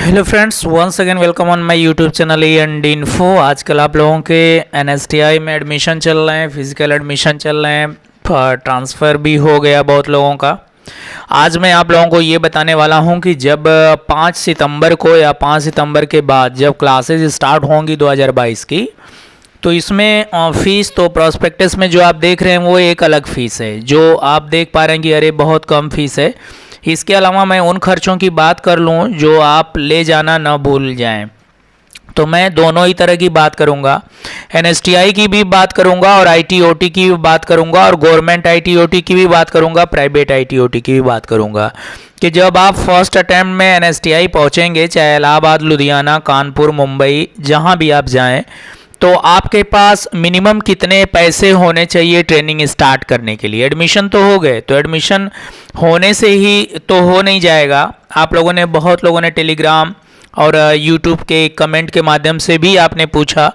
Hello friends, once again welcome on my YouTube channel and info. आजकल आप लोगों के एनएसटीआई में एडमिशन चल रहे हैं, फिजिकल एडमिशन चल रहे हैं, ट्रांसफ़र भी हो गया बहुत लोगों का। आज मैं आप लोगों को ये बताने वाला हूँ कि जब 5 सितंबर को या 5 सितंबर के बाद जब क्लासेज स्टार्ट होंगी 2022 की, तो इसमें फ़ीस तो प्रॉस्पेक्टस में जो आप देख रहे हैं वो एक अलग फ़ीस है, जो आप देख पा रहे हैं कि अरे बहुत कम फ़ीस है। इसके अलावा मैं उन खर्चों की बात कर लूँ जो आप ले जाना ना भूल जाएं, तो मैं दोनों ही तरह की बात करूंगा। एनएसटीआई की भी बात करूंगा और आईटीओटी की भी बात करूंगा और गवर्नमेंट आईटीओटी की भी बात करूंगा, प्राइवेट आईटीओटी की भी बात करूंगा कि जब आप फर्स्ट अटैम्प्ट में एनएसटीआई पहुंचेंगे, चाहे इलाहाबाद, लुधियाना, कानपुर, मुंबई, जहां भी आप जाएं, तो आपके पास मिनिमम कितने पैसे होने चाहिए ट्रेनिंग स्टार्ट करने के लिए। एडमिशन तो हो गए, तो एडमिशन होने से ही तो हो नहीं जाएगा। आप लोगों ने, बहुत लोगों ने टेलीग्राम और यूट्यूब के कमेंट के माध्यम से भी आपने पूछा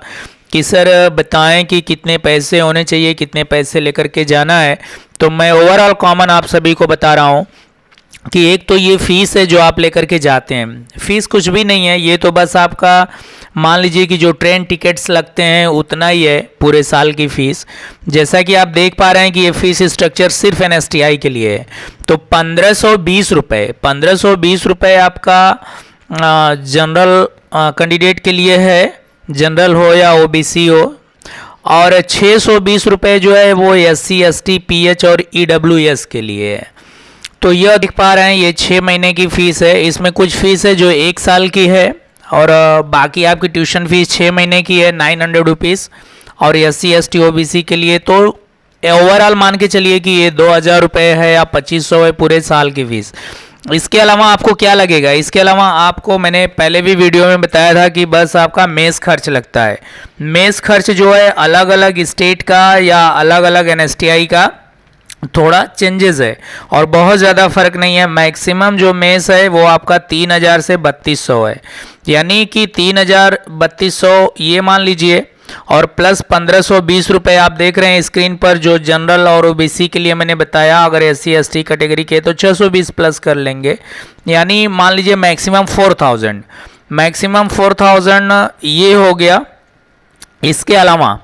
कि सर बताएं कि कितने पैसे होने चाहिए, कितने पैसे लेकर के जाना है। तो मैं ओवरऑल कॉमन आप सभी को बता रहा हूँ कि एक तो ये फ़ीस है जो आप लेकर के जाते हैं। फ़ीस कुछ भी नहीं है, ये तो बस आपका मान लीजिए कि जो ट्रेन टिकट्स लगते हैं उतना ही है पूरे साल की फ़ीस। जैसा कि आप देख पा रहे हैं कि ये फ़ीस स्ट्रक्चर सिर्फ एनएसटीआई के लिए है। तो 1520 रुपये आपका जनरल कैंडिडेट के लिए है, जनरल हो या ओबीसी हो, और 620 रुपये जो है वो एससी, एसटी, पीएच और ईडब्ल्यूएस के लिए है। तो यह देख पा रहे हैं ये 6 महीने की फ़ीस है। इसमें कुछ फ़ीस है जो 1 साल की है और बाकी आपकी ट्यूशन फ़ीस 6 महीने की है 900 रुपीज़। और एससी, एसटी, ओबीसी के लिए तो ओवरऑल मान के चलिए कि ये 2000 रुपये है या 2500 है पूरे साल की फ़ीस। इसके अलावा आपको क्या लगेगा? इसके अलावा आपको, मैंने पहले भी वीडियो में बताया था कि बस आपका मेस खर्च लगता है। मेस खर्च जो है अलग अलग स्टेट का या अलग अलग एनएसटीआई का थोड़ा चेंजेस है और बहुत ज़्यादा फ़र्क नहीं है। मैक्सिमम जो मेस है वो आपका 3000 से 3200 है, यानी कि 3000 3200 ये मान लीजिए, और प्लस 1520 रुपये आप देख रहे हैं स्क्रीन पर जो जनरल और ओबीसी के लिए मैंने बताया। अगर एससी एसटी कैटेगरी के तो 620 प्लस कर लेंगे, यानी मान लीजिए मैक्सिमम 4000, मैक्सिमम 4000 ये हो गया। इसके अलावा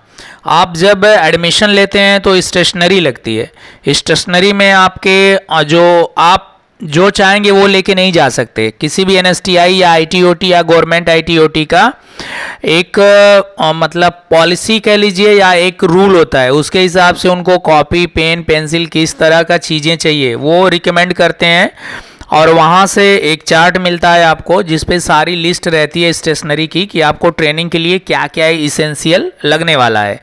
आप जब एडमिशन लेते हैं तो स्टेशनरी लगती है। स्टेशनरी में आपके जो चाहेंगे वो लेके नहीं जा सकते। किसी भी एनएसटीआई या आईटीओटी या गवर्नमेंट आईटीओटी का एक मतलब पॉलिसी कह लीजिए या एक रूल होता है, उसके हिसाब से उनको कॉपी, पेन, पेंसिल, किस तरह का चीज़ें चाहिए वो रिकमेंड करते हैं। और वहाँ से एक चार्ट मिलता है आपको जिसपे सारी लिस्ट रहती है स्टेशनरी की कि आपको ट्रेनिंग के लिए क्या क्या इसेंशियल लगने वाला है।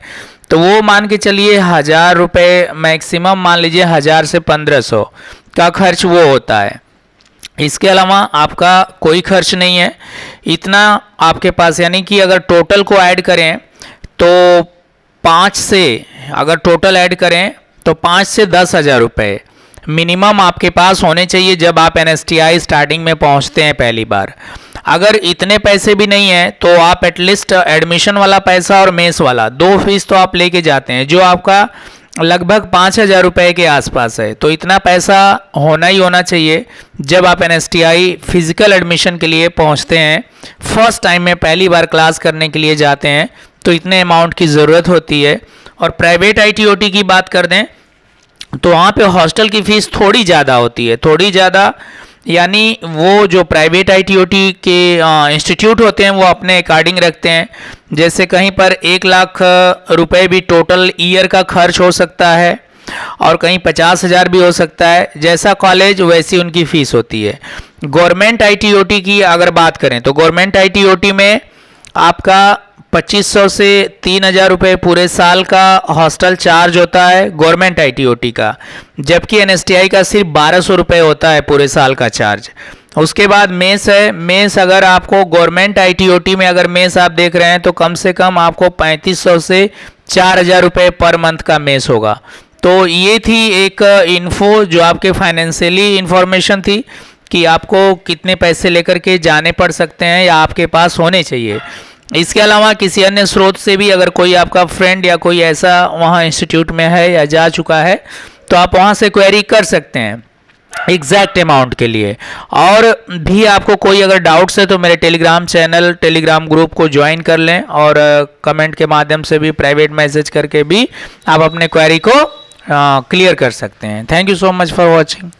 तो वो मान के चलिए 1000 रुपये मैक्सिमम, मान लीजिए 1000 से 1500 का खर्च वो होता है। इसके अलावा आपका कोई खर्च नहीं है इतना आपके पास, यानी कि अगर टोटल को ऐड करें तो 5 से, अगर टोटल ऐड करें तो 5 से 10,000 रुपये मिनिमम आपके पास होने चाहिए जब आप एनएसटीआई स्टार्टिंग में पहुंचते हैं पहली बार। अगर इतने पैसे भी नहीं है तो आप एटलीस्ट एडमिशन वाला पैसा और मेस वाला 2 फीस तो आप लेके जाते हैं, जो आपका लगभग 5000 रुपये के आसपास है। तो इतना पैसा होना ही होना चाहिए जब आप एनएसटीआई फिजिकल एडमिशन के लिए पहुंचते हैं, फर्स्ट टाइम में पहली बार क्लास करने के लिए जाते हैं, तो इतने अमाउंट की ज़रूरत होती है। और प्राइवेट आईटीओटी की बात कर दें तो वहाँ पे हॉस्टल की फ़ीस थोड़ी ज़्यादा होती है, थोड़ी ज़्यादा, यानी वो जो प्राइवेट आईटीओटी के इंस्टीट्यूट होते हैं वो अपने अकॉर्डिंग रखते हैं। जैसे कहीं पर 1 लाख रुपए भी टोटल ईयर का खर्च हो सकता है और कहीं 50,000 भी हो सकता है। जैसा कॉलेज वैसी उनकी फ़ीस होती है। गवर्नमेंट आईटीओटी की अगर बात करें तो गवर्नमेंट आईटीओटी में आपका 2500 से 3000 रुपये पूरे साल का हॉस्टल चार्ज होता है गवर्नमेंट आईटीओटी का, जबकि एनएसटीआई का सिर्फ 1200 रुपये होता है पूरे साल का चार्ज। उसके बाद मेस है। मेस अगर आपको गवर्नमेंट आईटीओटी में अगर मेस आप देख रहे हैं तो कम से कम आपको 3500 से 4000 रुपये पर मंथ का मेस होगा। तो ये थी एक इन्फो जो आपके फाइनेंशियली इंफॉर्मेशन थी कि आपको कितने पैसे लेकर के जाने पड़ सकते हैं या आपके पास होने चाहिए। इसके अलावा किसी अन्य स्रोत से भी अगर कोई आपका फ्रेंड या कोई ऐसा वहाँ इंस्टीट्यूट में है या जा चुका है तो आप वहाँ से क्वेरी कर सकते हैं। एग्जैक्ट अमाउंट के लिए। और भी आपको कोई अगर डाउट्स है तो मेरे टेलीग्राम चैनल, टेलीग्राम ग्रुप को ज्वाइन कर लें, और कमेंट के माध्यम से भी, प्राइवेट मैसेज करके भी आप अपने क्वेरी को क्लियर कर सकते हैं। Thank you so much for watching.